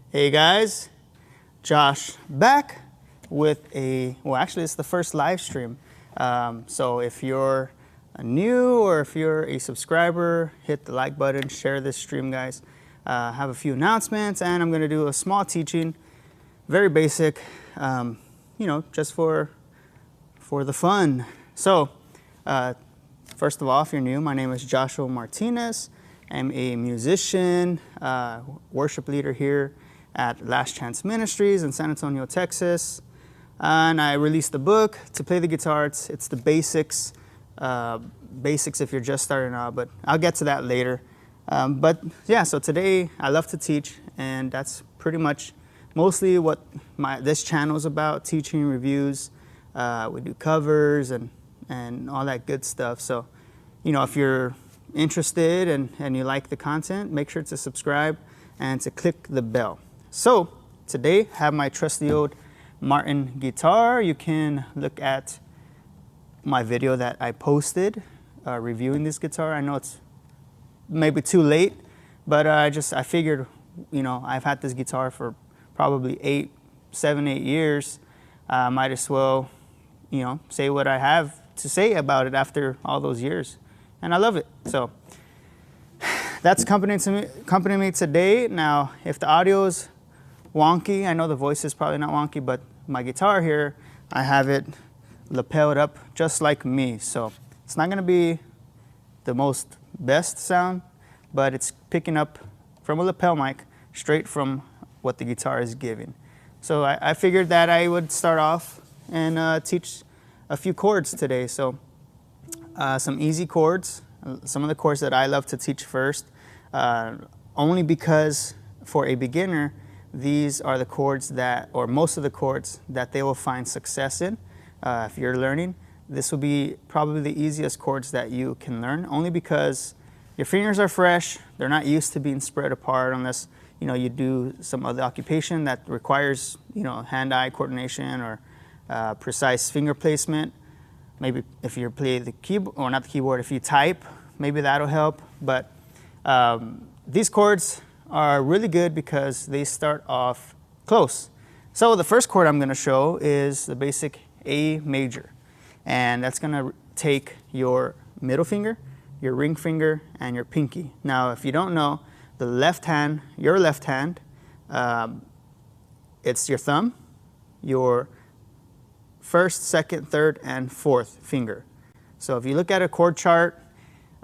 Hey guys, Josh back with actually it's the first live stream. So if you're new or if you're a subscriber, hit the like button, share this stream, guys. Have a few announcements, and I'm gonna do a small teaching, very basic, just for the fun. So first of all, if you're new, my name is Joshua Martinez. I'm a musician, worship leader here at Last Chance Ministries in San Antonio, Texas. And I released a book to play the guitar. It's the basics if you're just starting out, but I'll get to that later. But yeah, so today I love to teach, and that's pretty much mostly what this channel is about, teaching, reviews. We do covers and all that good stuff. So, if you're interested and you like the content, make sure to subscribe and to click the bell. So today I have my trusty old Martin guitar. You can look at my video that I posted reviewing this guitar. I know it's maybe too late, but I figured, I've had this guitar for probably 7, 8 years. Might as well, say what I have to say about it after all those years. And I love it. So that's accompanying me today. Now, if the audio is wonky, I know the voice is probably not wonky, but my guitar here, I have it lapelled up just like me. So it's not going to be the most best sound, but it's picking up from a lapel mic straight from what the guitar is giving. So I figured that I would start off and teach a few chords today. So some easy chords, some of the chords that I love to teach first, only because for a beginner, these are the chords or most of the chords that they will find success in. If you're learning, this will be probably the easiest chords that you can learn, only because your fingers are fresh, they're not used to being spread apart unless, you do some other occupation that requires, hand-eye coordination or precise finger placement. Maybe if you play the keyboard, or not the keyboard, if you type, maybe that'll help. But these chords are really good because they start off close. So the first chord I'm going to show is the basic A major. And that's going to take your middle finger, your ring finger, and your pinky. Now, if you don't know, your left hand, it's your thumb, your first, second, third, and fourth finger. So if you look at a chord chart,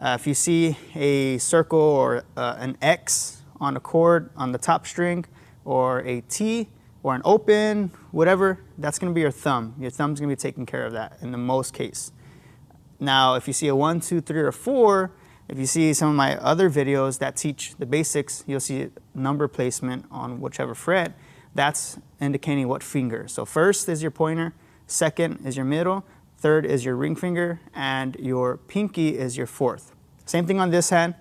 if you see a circle or an X on a chord on the top string, or a T or an open, whatever, that's going to be your thumb. Your thumb's going to be taking care of that in the most case. Now, if you see a 1, 2, 3, or 4, if you see some of my other videos that teach the basics, you'll see number placement on whichever fret. That's indicating what finger. So first is your pointer, second is your middle, third is your ring finger, and your pinky is your fourth. Same thing on this hand,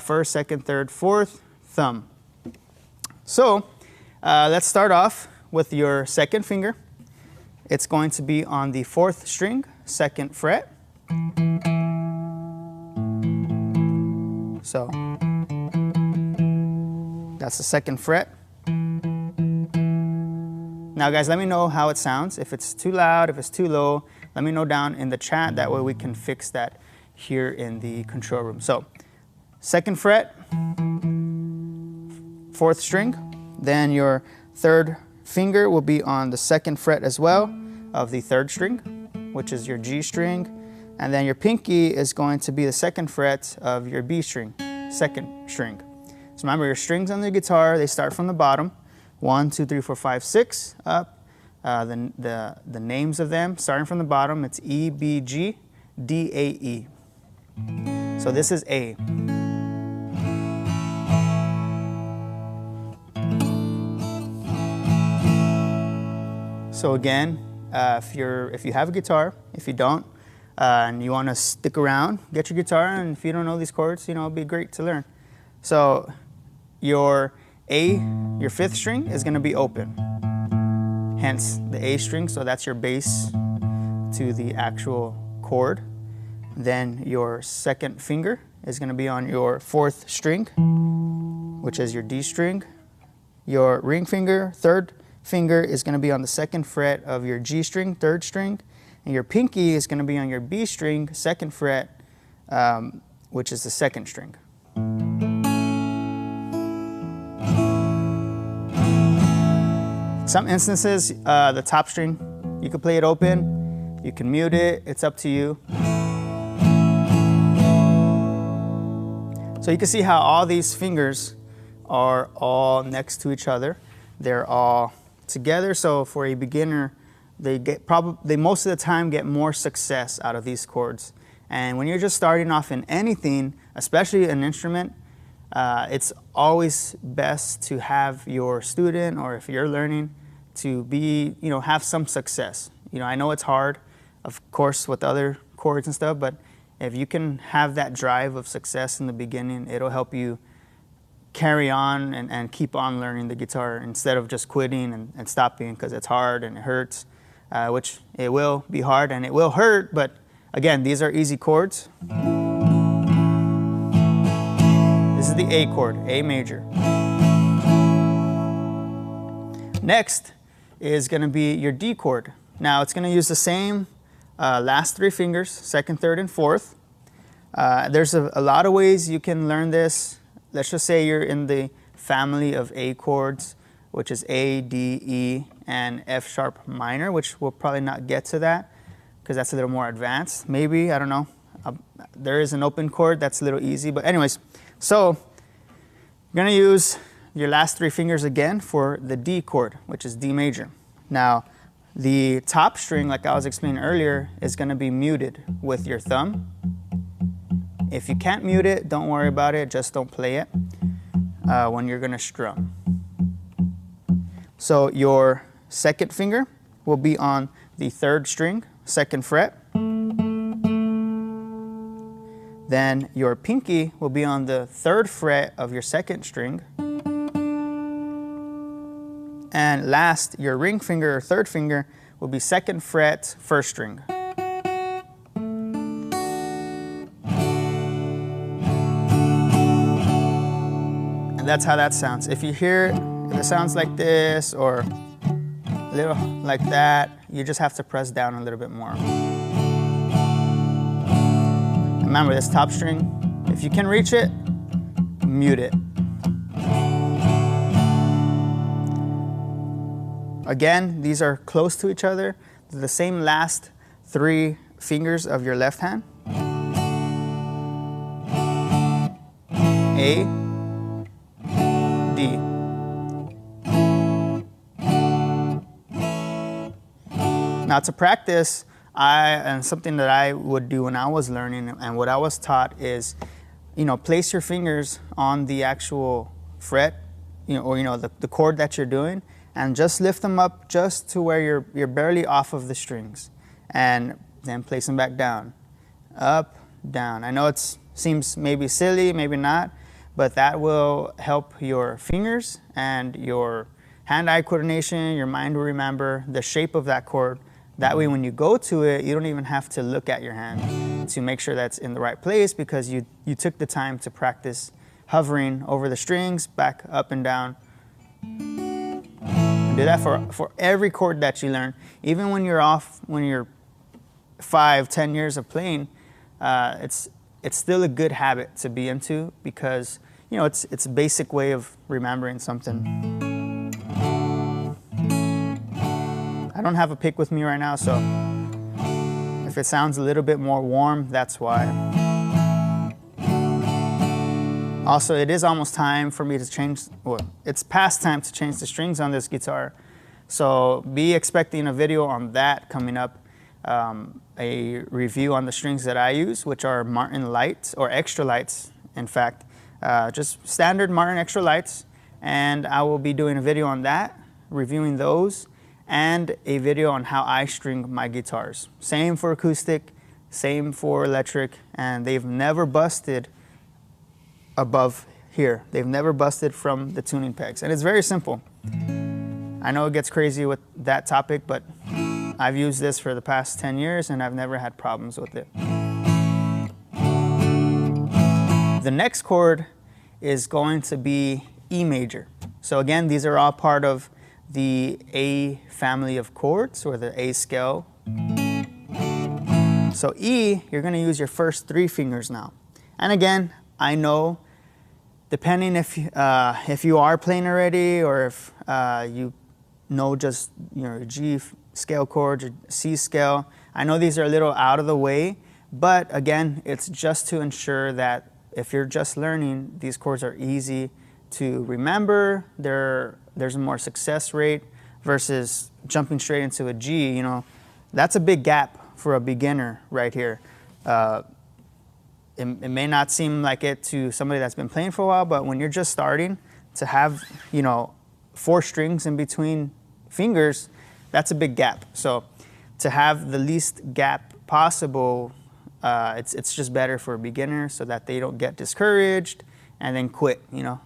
first, second, third, fourth, thumb. So let's start off with your second finger. It's going to be on the 4th string, 2nd fret. So that's the 2nd fret. Now guys, let me know how it sounds. If it's too loud, if it's too low, let me know down in the chat. That way we can fix that here in the control room. So 2nd fret, 4th string. Then your 3rd finger will be on the 2nd fret as well of the 3rd string, which is your G string. And then your pinky is going to be the 2nd fret of your B string, 2nd string. So remember, your strings on the guitar, they start from the bottom. 1, 2, 3, 4, 5, 6 up. The names of them, starting from the bottom, it's E, B, G, D, A, E. So this is A. So again, if you have a guitar, if you don't, and you want to stick around, get your guitar, and if you don't know these chords, it'll be great to learn. So your A, your 5th string is going to be open, hence the A string, so that's your bass to the actual chord. Then your 2nd finger is going to be on your 4th string, which is your D string. your ring finger, third finger, is going to be on the 2nd fret of your G string, 3rd string, and your pinky is going to be on your B string, 2nd fret, which is the 2nd string. Some instances, the top string, you can play it open, you can mute it, it's up to you. So you can see how all these fingers are all next to each other. They're all together, so for a beginner, they most of the time get more success out of these chords. And when you're just starting off in anything, especially an instrument, it's always best to have your student, or if you're learning, to be, have some success. I know it's hard, of course, with other chords and stuff, but if you can have that drive of success in the beginning, it'll help you carry on and keep on learning the guitar instead of just quitting and stopping because it's hard and it hurts, which it will be hard and it will hurt, but again, these are easy chords. This is the A chord, A major. Next is going to be your D chord. Now it's going to use the same last 3 fingers, 2nd, 3rd, and 4th. There's a lot of ways you can learn this. Let's just say you're in the family of A chords, which is A, D, E, and F sharp minor, which we'll probably not get to that because that's a little more advanced. Maybe, I don't know. There is an open chord that's a little easy, but anyways, so you're going to use your last 3 fingers again for the D chord, which is D major. Now, the top string, like I was explaining earlier, is going to be muted with your thumb. If you can't mute it, don't worry about it, just don't play it when you're going to strum. So your 2nd finger will be on the 3rd string, 2nd fret. Then your pinky will be on the 3rd fret of your 2nd string. And last, your ring finger or 3rd finger will be 2nd fret, 1st string. And that's how that sounds. If you hear if it sounds like this or a little like that, you just have to press down a little bit more. Remember this top string, if you can reach it, mute it. Again, these are close to each other. They're the same last 3 fingers of your left hand. A, D. Now to practice, and something that I would do when I was learning and what I was taught is, place your fingers on the actual fret, or the chord that you're doing, and just lift them up just to where you're barely off of the strings, and then place them back down, up, down. I know it seems maybe silly, maybe not, but that will help your fingers and your hand-eye coordination, your mind will remember the shape of that chord. That way when you go to it, you don't even have to look at your hand to make sure that's in the right place because you took the time to practice hovering over the strings, back, up, and down. Do that for every chord that you learn. Even when you're off, when you're 5, 10 years of playing, it's still a good habit to be into because it's a basic way of remembering something. I don't have a pick with me right now, so if it sounds a little bit more warm, that's why. Also, it is almost time for me to change, well, it's past time to change the strings on this guitar. So be expecting a video on that coming up, a review on the strings that I use, which are Martin lights, or extra lights, in fact. Just standard Martin extra lights. And I will be doing a video on that, reviewing those, and a video on how I string my guitars. Same for acoustic, same for electric, and they've never busted above here. They've never busted from the tuning pegs. And it's very simple. I know it gets crazy with that topic, but I've used this for the past 10 years and I've never had problems with it. The next chord is going to be E major. So again, these are all part of the A family of chords, or the A scale. So E, you're going to use your first 3 fingers now. And again, I know, depending if you are playing already, or if you know just your G scale chords or C scale, I know these are a little out of the way, but again, it's just to ensure that if you're just learning, these chords are easy to remember. There's a more success rate versus jumping straight into a G. You know, that's a big gap for a beginner right here. It may not seem like it to somebody that's been playing for a while, but when you're just starting, to have, you know, 4 strings in between fingers, that's a big gap. So to have the least gap possible, it's just better for a beginner, so that they don't get discouraged and then quit. You know,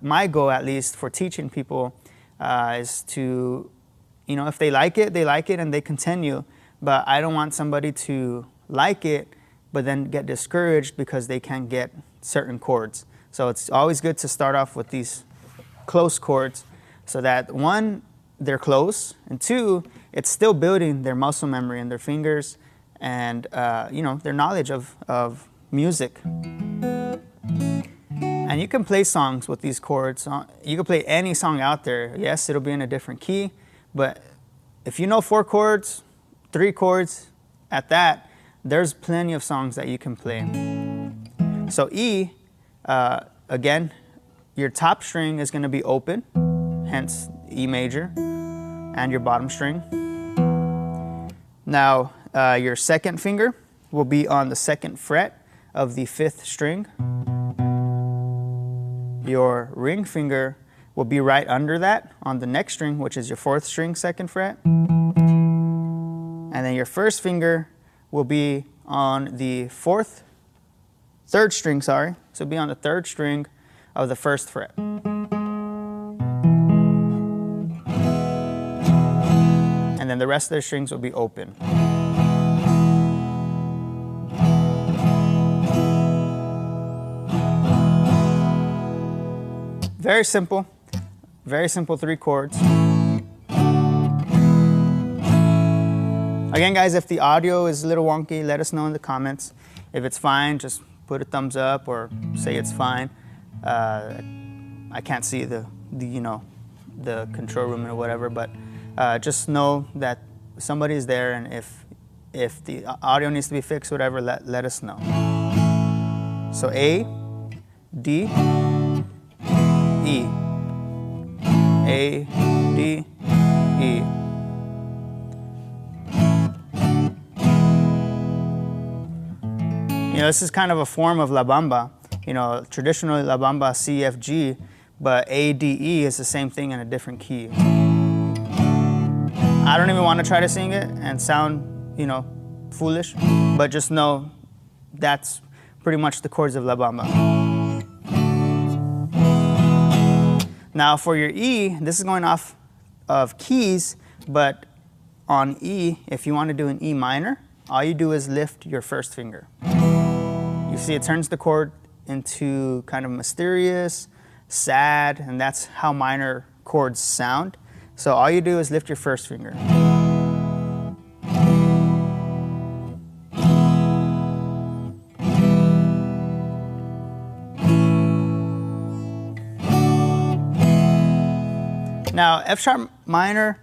my goal, at least for teaching people, is to, you know, if they like it and they continue. But I don't want somebody to like it but then get discouraged because they can't get certain chords. So it's always good to start off with these close chords, so that 1, they're close, and 2, it's still building their muscle memory in their fingers and you know, their knowledge of music. And you can play songs with these chords. You can play any song out there. Yes, it'll be in a different key, but if you know 4 chords, 3 chords at that, there's plenty of songs that you can play. So E, again, your top string is going to be open, hence E major, and your bottom string. Now, your second finger will be on the 2nd fret of the 5th string. Your ring finger will be right under that on the next string, which is your 4th string, 2nd fret. And then your first finger will be on the 3rd string, sorry. So it'll be on the 3rd string of the 1st fret. And then the rest of the strings will be open. Very simple 3 chords. Again, guys, if the audio is a little wonky, let us know in the comments. If it's fine, just put a thumbs up or say it's fine. I can't see the you know, the control room or whatever, but just know that somebody's there, and if the audio needs to be fixed, whatever, let us know. So A, D, E, A, D, E. You know, this is kind of a form of La Bamba. You know, traditionally La Bamba C, F, G, but A, D, E is the same thing in a different key. I don't even want to try to sing it and sound, you know, foolish, but just know that's pretty much the chords of La Bamba. Now for your E, this is going off of keys, but on E, if you want to do an E minor, all you do is lift your first finger. You see, it turns the chord into kind of mysterious, sad, and that's how minor chords sound. So all you do is lift your first finger. Now, F sharp minor,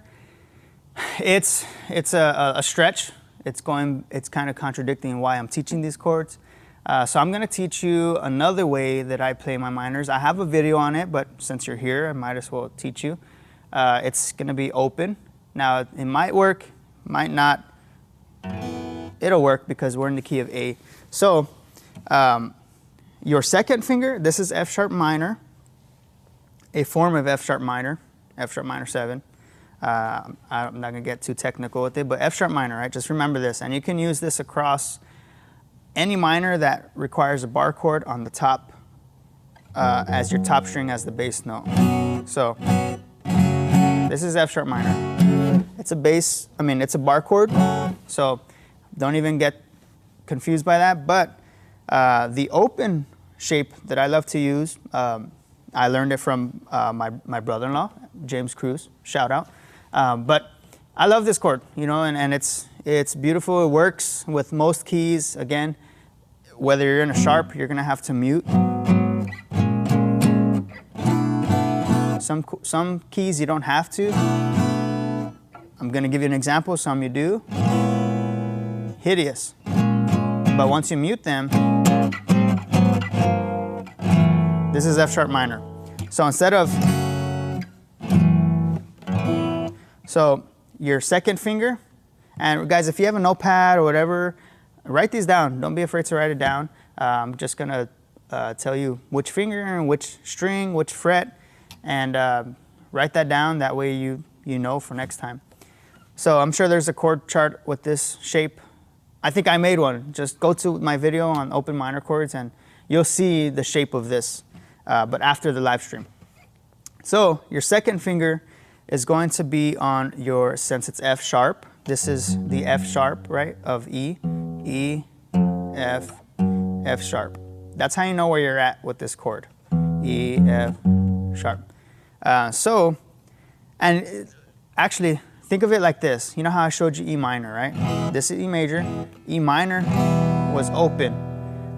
it's a stretch. It's kind of contradicting why I'm teaching these chords. So I'm going to teach you another way that I play my minors. I have a video on it, but since you're here, I might as well teach you. It's going to be open. Now, it might work, might not. It'll work because we're in the key of A. So your second finger, this is F sharp minor, a form of F sharp minor 7. I'm not going to get too technical with it, but F sharp minor, right? Just remember this. And you can use this across any minor that requires a bar chord on the top as your top string as the bass note. So this is F sharp minor. It's a bass, it's a bar chord, so don't even get confused by that. But the open shape that I love to use, I learned it from my brother-in-law, James Cruz, shout out. But I love this chord, you know, and it's beautiful. It works with most keys. Again, whether you're in a sharp, you're gonna have to mute. Some keys you don't have to. I'm gonna give you an example, some you do. Hideous. But once you mute them, this is F sharp minor. So instead of, so your second finger, and guys, if you have a notepad or whatever, write these down. Don't be afraid to write it down. I'm just gonna tell you which finger and which string, which fret, and write that down. That way you know for next time. So I'm sure there's a chord chart with this shape. I think I made one. Just go to my video on open minor chords and you'll see the shape of this, but after the live stream. So your second finger is going to be on your, since it's F sharp, this is the F sharp, right, of E, E, F, F sharp. That's how you know where you're at with this chord, E, F, sharp. Actually, think of it like this. You know how I showed you E minor, right? This is E major. E minor was open.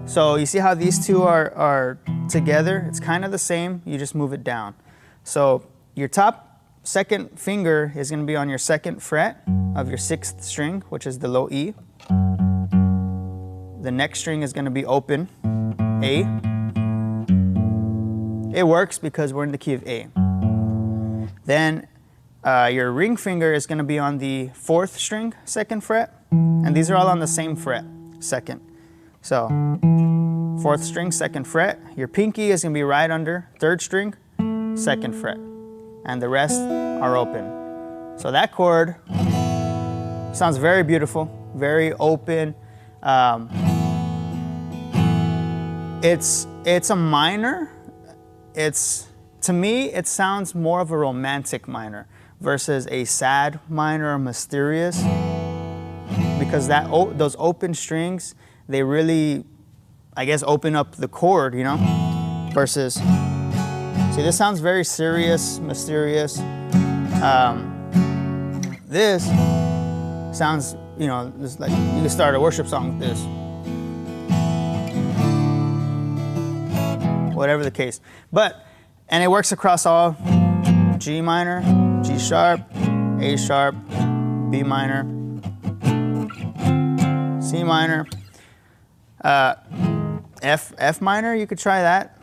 So you see how these two are together? It's kind of the same. You just move it down. So your top second finger is going to be on your second fret of your sixth string, which is the low E. The next string is going to be open, A. It works because we're in the key of A. Then your ring finger is going to be on the fourth string, second fret, and these are all on the same fret, second. So, fourth string, second fret. Your pinky is going to be right under third string, second fret, and the rest are open. So that chord sounds very beautiful, very open. It's a minor. To me, it sounds more of a romantic minor versus a sad minor or mysterious, because those open strings, they really, I guess, open up the chord, you know, versus, see, this sounds very serious, mysterious. This sounds, you know, just like you can start a worship song with this. Whatever the case. And it works across all G minor, G sharp, A sharp, B minor, C minor, F minor, you could try that,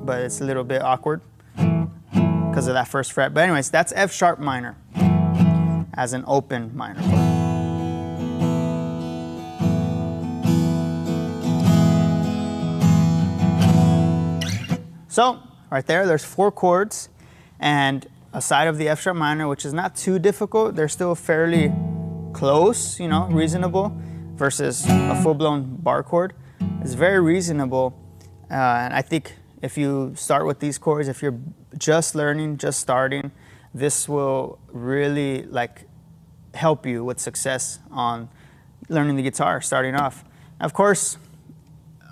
but it's a little bit awkward because of that first fret. But anyways, that's F sharp minor as an open minor chord. So right there's 4 chords, and aside of the F sharp minor, which is not too difficult, they're still fairly close, you know, reasonable, versus a full-blown bar chord. It's very reasonable, and I think if you start with these chords, if you're just learning, just starting, this will really help you with success on learning the guitar, starting off. Of course,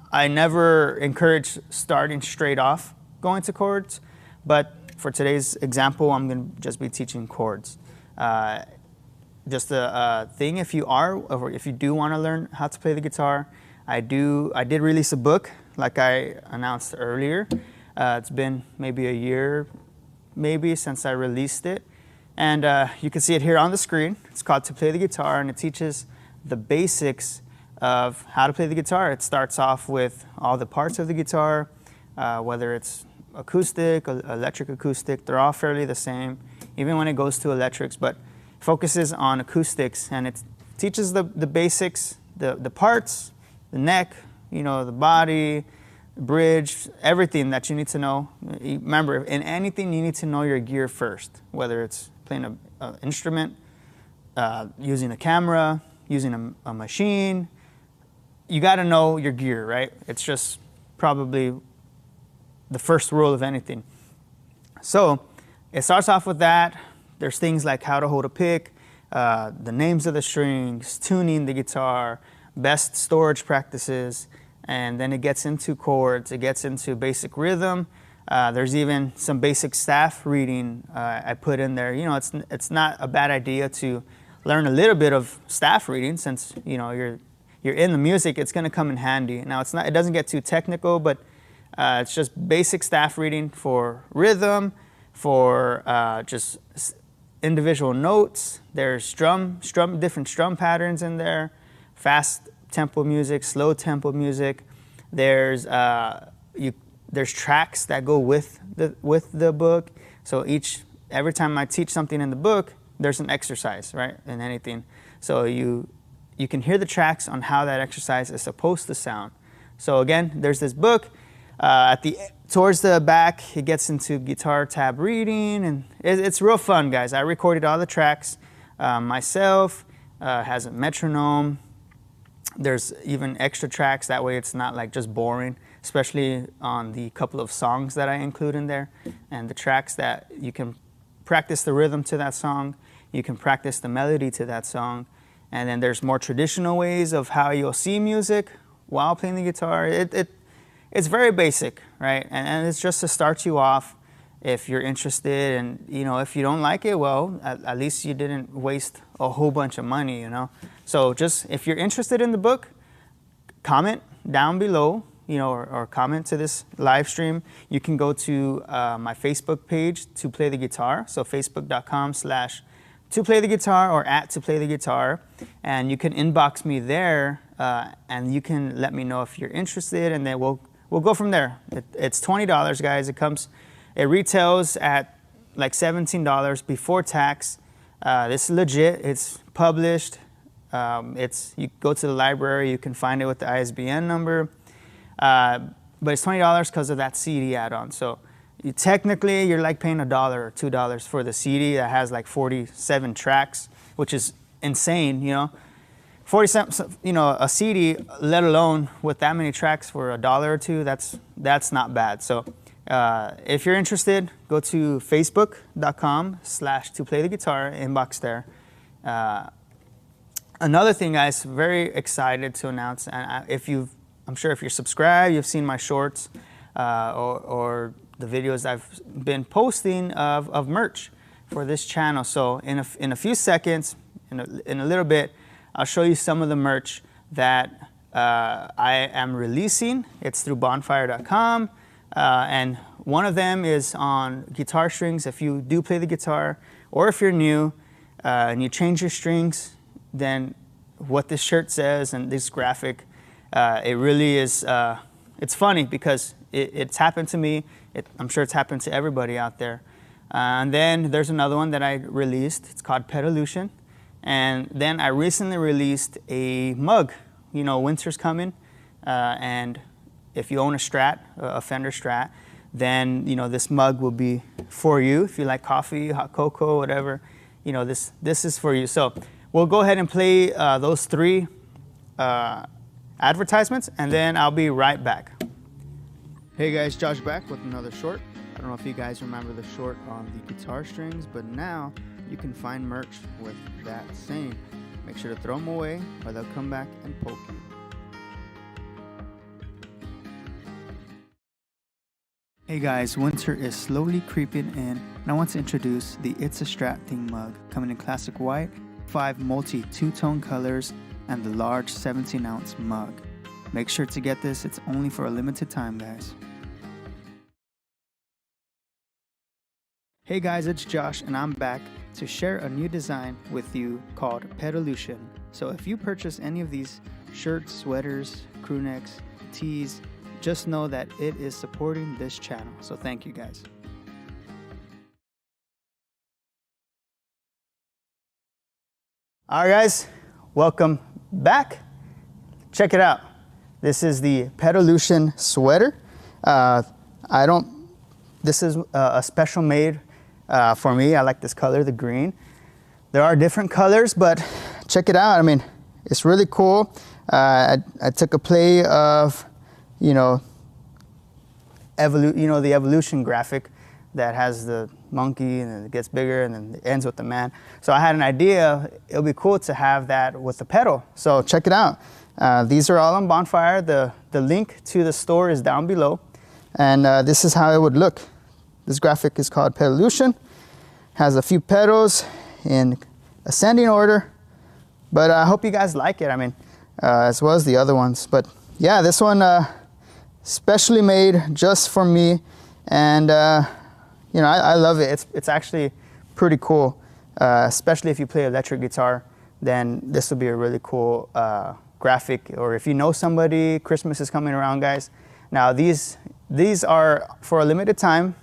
I never encourage starting straight off going to chords, but for today's example, I'm going to just be teaching chords. Just a thing, if you do want to learn how to play the guitar, I did release a book, like I announced earlier. It's been maybe a year, since I released it, and you can see it here on the screen. It's called To Play the Guitar, and it teaches the basics of how to play the guitar. It starts off with all the parts of the guitar, whether it's acoustic, electric acoustic, they're all fairly the same, even when it goes to electrics, but focuses on acoustics, and it teaches the basics, the parts, the neck, you know, the body, the bridge, everything that you need to know. Remember, in anything, you need to know your gear first, whether it's playing an instrument, using a camera, using a machine. You got to know your gear, right? It's just probably the first rule of anything. So it starts off with that. There's things like how to hold a pick, the names of the strings, tuning the guitar, best storage practices, and then it gets into chords, it gets into basic rhythm, There's even some basic staff reading I put in there. You know, it's not a bad idea to learn a little bit of staff reading, since you know you're in the music. It's going to come in handy. Now it doesn't get too technical, but it's just basic staff reading for rhythm, for just individual notes. There's different strum patterns in there, fast tempo music, slow tempo music. There's tracks that go with the book. So every time I teach something in the book, there's an exercise, right, in anything. So you can hear the tracks on how that exercise is supposed to sound. So again, there's this book. Towards the back, it gets into guitar tab reading, and it's real fun, guys. I recorded all the tracks myself. Has a metronome. There's even extra tracks, that way it's not like just boring, especially on the couple of songs that I include in there, and the tracks that you can practice the rhythm to that song, you can practice the melody to that song, and then there's more traditional ways of how you'll see music while playing the guitar. It's very basic, right? And it's just to start you off if you're interested, and you know, if you don't like it, well, at least you didn't waste a whole bunch of money, you know? So just, if you're interested in the book, comment down below, you know, or comment to this live stream. You can go to my Facebook page, To Play the Guitar. So facebook.com/toplaytheguitar or @toplaytheguitar. And you can inbox me there, and you can let me know if you're interested, and then we'll go from there. It's $20, guys. It retails at like $17 before tax. This is legit. It's published. You go to the library, you can find it with the ISBN number. But it's $20 because of that CD add-on. So technically, you're like paying $1 or $2 for the CD that has like 47 tracks, which is insane, you know. 47, you know, a CD, let alone with that many tracks for $1 or $2, that's not bad. So if you're interested, go to facebook.com/toplaytheguitar, inbox there. Another thing, guys, very excited to announce, and I'm sure if you're subscribed, you've seen my shorts or the videos I've been posting of merch for this channel. So in a few seconds, in a little bit, I'll show you some of the merch that I am releasing. It's through bonfire.com, and one of them is on guitar strings. If you do play the guitar, or if you're new and you change your strings, then what this shirt says and this graphic, it really is, it's funny because it's happened to me. I'm sure it's happened to everybody out there. And then there's another one that I released. It's called Pedolution. And then I recently released a mug. You know, winter's coming, and if you own a Strat, a Fender Strat, then you know this mug will be for you. If you like coffee, hot cocoa, whatever, you know, this is for you. So we'll go ahead and play those 3 advertisements, and then I'll be right back. Hey guys, Josh back with another short. I don't know if you guys remember the short on the guitar strings, but now you can find merch with that same. Make sure to throw them away, or they'll come back and poke you. Hey guys, winter is slowly creeping in, and I want to introduce the It's a Strat Thing mug, coming in classic white, 5 multi 2-tone colors, and the large 17-ounce mug. Make sure to get this. It's only for a limited time, guys. Hey guys, it's Josh, and I'm back to share a new design with you called Pedolution. So if you purchase any of these shirts, sweaters, crew necks, tees, just know that it is supporting this channel. So thank you guys. All right guys, welcome back. Check it out. This is the Pedolution sweater. This is a special made for me. I like this color, the green. There are different colors, but check it out. I mean, it's really cool. I took a play of, the evolution graphic that has the monkey and then it gets bigger and then it ends with the man. So I had an idea. It'll be cool to have that with the pedal. So check it out. These are all on Bonfire. The link to the store is down below. And this is how it would look. This graphic is called Pedolution. Has a few pedals in ascending order, but I hope you guys like it. I mean, as well as the other ones. But yeah, this one specially made just for me, and you know, I love it. It's actually pretty cool, especially if you play electric guitar. Then this will be a really cool graphic. Or if you know somebody, Christmas is coming around, guys. Now these are for a limited time.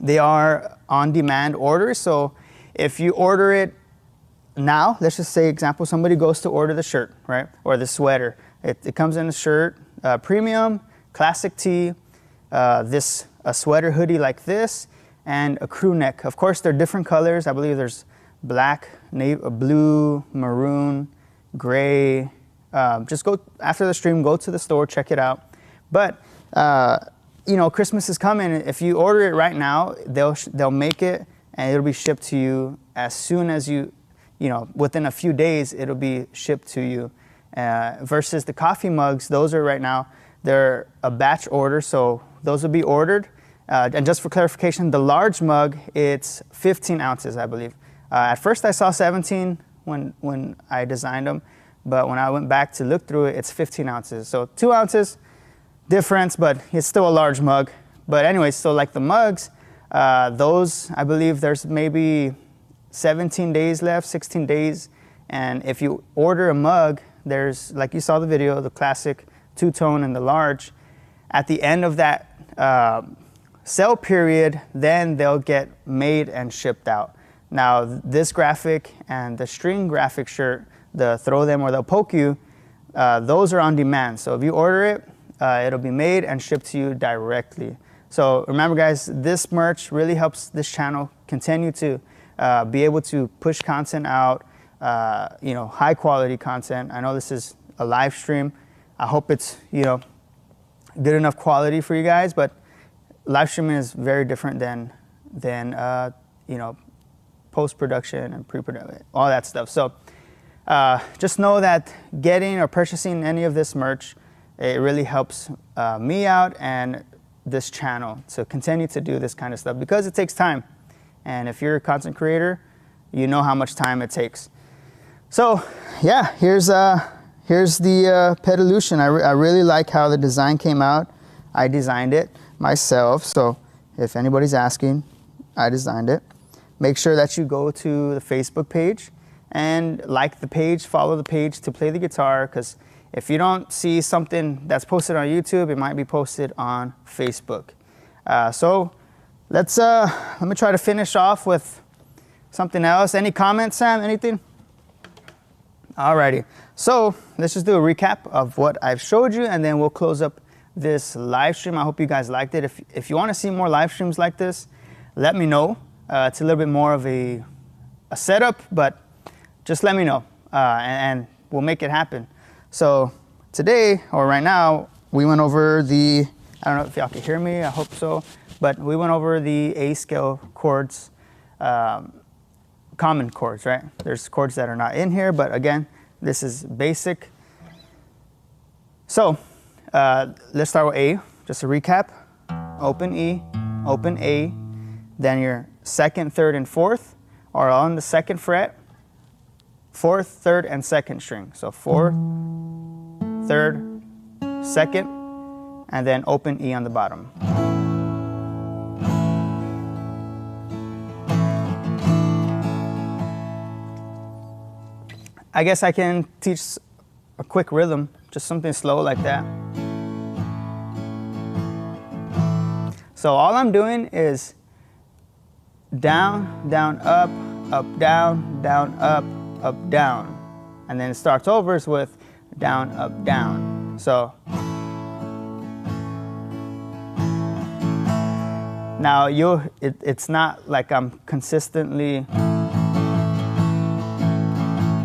They are on-demand orders. So if you order it now, let's just say, example, somebody goes to order the shirt, right, or the sweater. It comes in a shirt, premium, classic tee, a sweater hoodie like this, and a crew neck. Of course, they're different colors. I believe there's black, navy, blue, maroon, gray. Just go after the stream, go to the store, check it out. But you know, Christmas is coming. If you order it right now, they'll make it, and it'll be shipped to you as soon as you know, within a few days, it'll be shipped to you. Versus the coffee mugs, those are right now, they're a batch order, so those will be ordered. And just for clarification, the large mug, it's 15 ounces, I believe. At first I saw 17 when I designed them, but when I went back to look through it, it's 15 ounces. So 2 ounces difference, but it's still a large mug. But anyway, so like the mugs, those, I believe there's maybe 17 days left, 16 days. And if you order a mug, there's, like you saw the video, the classic two-tone and the large. At the end of that sale period, then they'll get made and shipped out. Now, this graphic and the string graphic shirt, the throw them or they'll poke you, those are on demand. So if you order it, it'll be made and shipped to you directly. So remember, guys, this merch really helps this channel continue to be able to push content out, you know, high quality content. I know this is a live stream. I hope it's, you know, good enough quality for you guys, but live streaming is very different than you know, post-production and pre-production, all that stuff. So just know that getting or purchasing any of this merch, it really helps me out and this channel to continue to do this kind of stuff, because it takes time. And if you're a content creator, you know how much time it takes. So yeah, here's the Pedolution. I really like how the design came out. I designed it myself, so if anybody's asking, I designed it. Make sure that you go to the Facebook page and like the page, follow the page to play the guitar, because if you don't see something that's posted on YouTube, it might be posted on Facebook. So let me try to finish off with something else. Any comments, Sam? Anything? Alrighty. So let's just do a recap of what I've showed you, and then we'll close up this live stream. I hope you guys liked it. If you want to see more live streams like this, let me know. It's a little bit more of a setup, but just let me know, and we'll make it happen. So today, or right now, we went over I don't know if y'all can hear me, I hope so, but we went over the A scale chords, common chords, right? There's chords that are not in here, but again, this is basic. So let's start with A, just a recap. Open E, open A, then your second, third, and fourth are on the second fret, fourth, third, and second string. So fourth, third, second, and then open E on the bottom. I guess I can teach a quick rhythm, just something slow like that. So all I'm doing is down, down, up, down, down, up, down. And then it starts over with down, up, down. So now it's not like I'm consistently,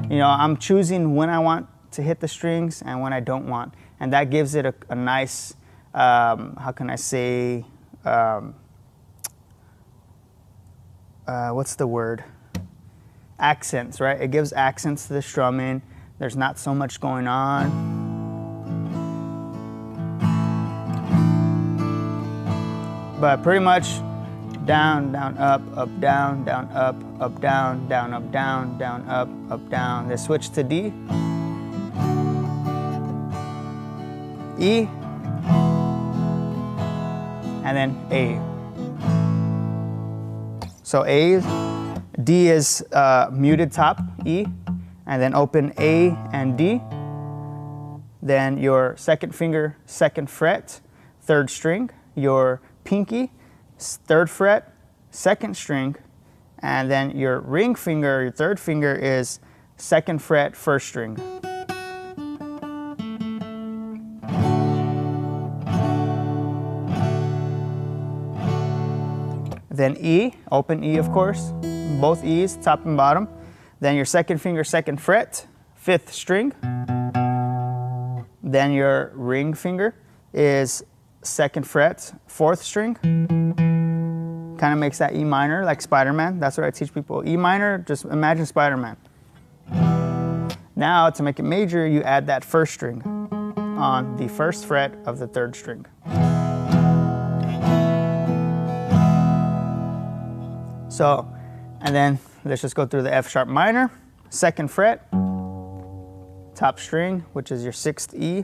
you know, I'm choosing when I want to hit the strings and when I don't want. And that gives it a nice, how can I say, what's the word? Accents, right? It gives accents to the strumming. There's not so much going on. but pretty much down, down, up, down, up, down, down, up, down, down. Then switch to D, E, and then A. So A, D is muted top, E, and then open A and D. Then your second finger, second fret, third string, your pinky, third fret, second string, and then your ring finger, your third finger is second fret, first string. Then E, open E of course, both E's, top and bottom. Then your second finger, second fret, fifth string. Then your ring finger is second fret, fourth string. Kind of makes that E minor, like Spider-Man. That's what I teach people. E minor, just imagine Spider-Man. Now, to make it major, you add that first string on the first fret of the third string. So, and then let's just go through the F sharp minor, second fret, top string, which is your sixth E,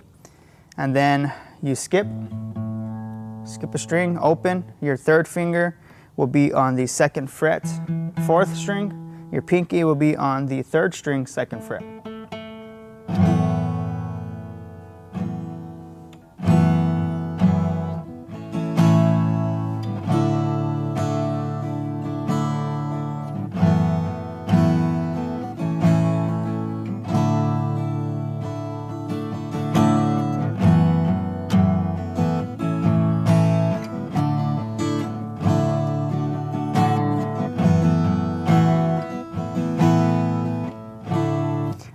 and then you skip a string, open, your third finger will be on the second fret, fourth string, your pinky will be on the third string, second fret.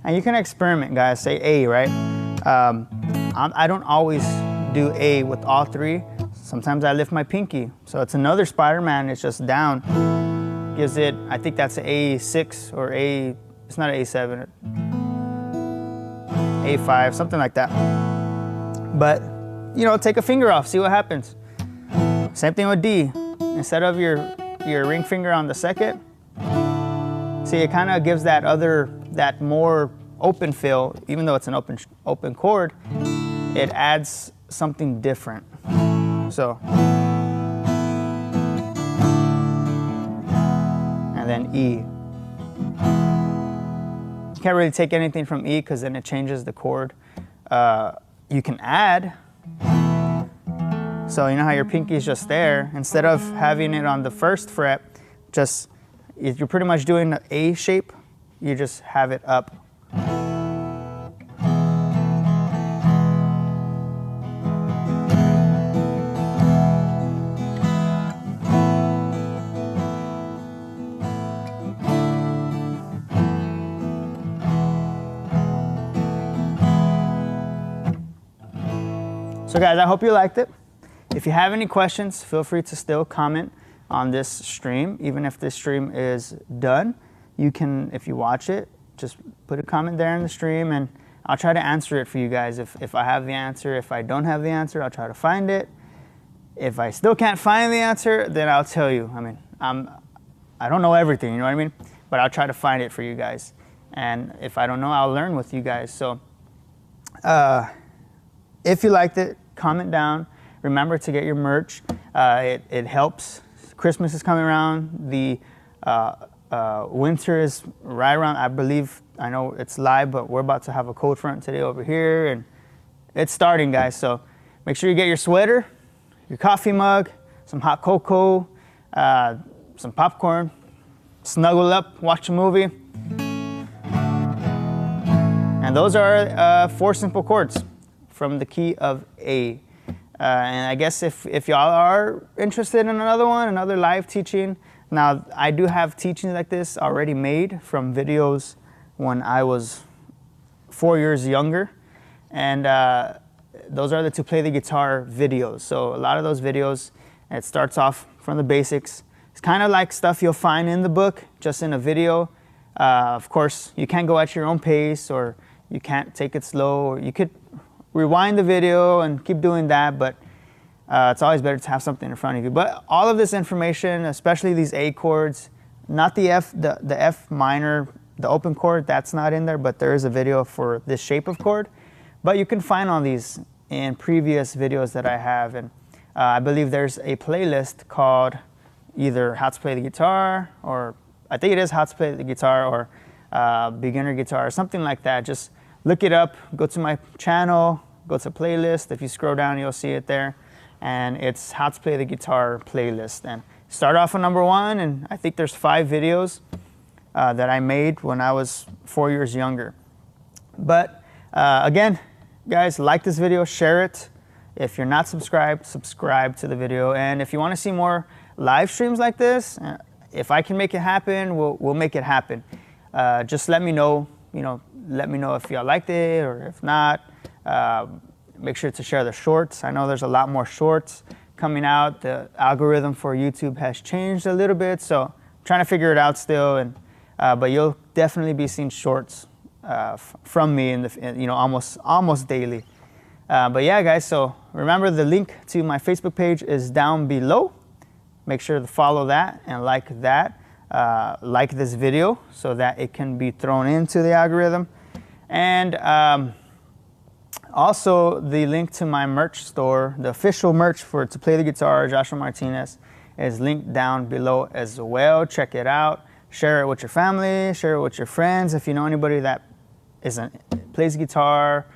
And you can experiment, guys. Say A, right? I don't always do A with all three. Sometimes I lift my pinky. So it's another Spider-Man, it's just down. Gives it, I think that's an A6 or A, it's not an A7, A5, something like that. But, you know, take a finger off, see what happens. Same thing with D. Instead of your ring finger on the second, see, it kind of gives that more open feel, even though it's an open chord, it adds something different. So, and then E. You can't really take anything from E because then it changes the chord. You can add. So you know how your pinky is just there, instead of having it on the first fret, you're pretty much doing the A shape, you just have it up. So guys, I hope you liked it. If you have any questions, feel free to still comment on this stream. Even if this stream is done, you can, if you watch it, just put a comment there in the stream and I'll try to answer it for you guys. If I have the answer, if I don't have the answer, I'll try to find it. If I still can't find the answer, then I'll tell you. I mean, I don't know everything, you know what I mean? But I'll try to find it for you guys. And if I don't know, I'll learn with you guys. So if you liked it, comment down. Remember to get your merch. It helps. Christmas is coming around. The winter is right around. I know it's live, but we're about to have a cold front today over here, and it's starting, guys. So make sure you get your sweater, your coffee mug, some hot cocoa, some popcorn, snuggle up, watch a movie. And those are 4 simple chords from the key of A. And I guess if y'all are interested in another live teaching, now I do have teachings like this already made from videos when I was 4 years younger. And those are the To Play the Guitar videos. So a lot of those videos, it starts off from the basics. It's kind of like stuff you'll find in the book, just in a video. Of course, you can't go at your own pace, or you can't take it slow, or you could rewind the video and keep doing that, but It's always better to have something in front of you. But all of this information, especially these A chords, not the F minor, the open chord, that's not in there, but there is a video for this shape of chord. But you can find all these in previous videos that I have. And I believe there's a playlist called either How to Play the Guitar, or I think it is How to Play the Guitar, or Beginner Guitar, or something like that. Just look it up, go to my channel, go to playlist. If you scroll down, you'll see it there. And it's How to Play the Guitar playlist. And start off on number 1, and I think there's 5 videos that I made when I was 4 years younger. But again, guys, like this video, share it. If you're not subscribed, subscribe to the video. And if you want to see more live streams like this, if I can make it happen, we'll make it happen. Just let me know, let me know if y'all liked it, or if not. Make sure to share the shorts. I know there's a lot more shorts coming out. The algorithm for YouTube has changed a little bit, so I'm trying to figure it out still. And but you'll definitely be seeing shorts from me almost daily. But yeah, guys, so remember, the link to my Facebook page is down below. Make sure to follow that and like that. Like this video so that it can be thrown into the algorithm. And also, the link to my merch store, the official merch for To Play the Guitar, Joshua Martinez, is linked down below as well. Check it out. Share it with your family. Share it with your friends. If you know anybody that plays guitar,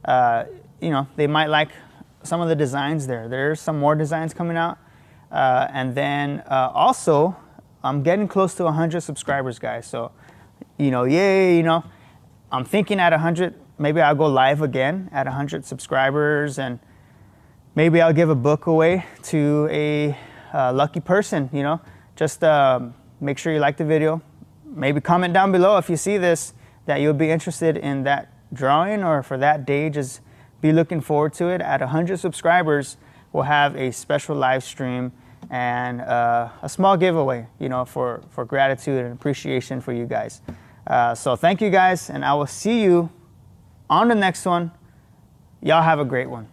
they might like some of the designs there. There's some more designs coming out. And then also, I'm getting close to 100 subscribers, guys. So, yay, I'm thinking at 100, maybe I'll go live again at 100 subscribers, and maybe I'll give a book away to a lucky person, Just make sure you like the video. Maybe comment down below if you see this that you'll be interested in that drawing, or for that day, just be looking forward to it. At 100 subscribers, we'll have a special live stream and a small giveaway, for gratitude and appreciation for you guys. So thank you guys, and I will see you on the next one. Y'all have a great one.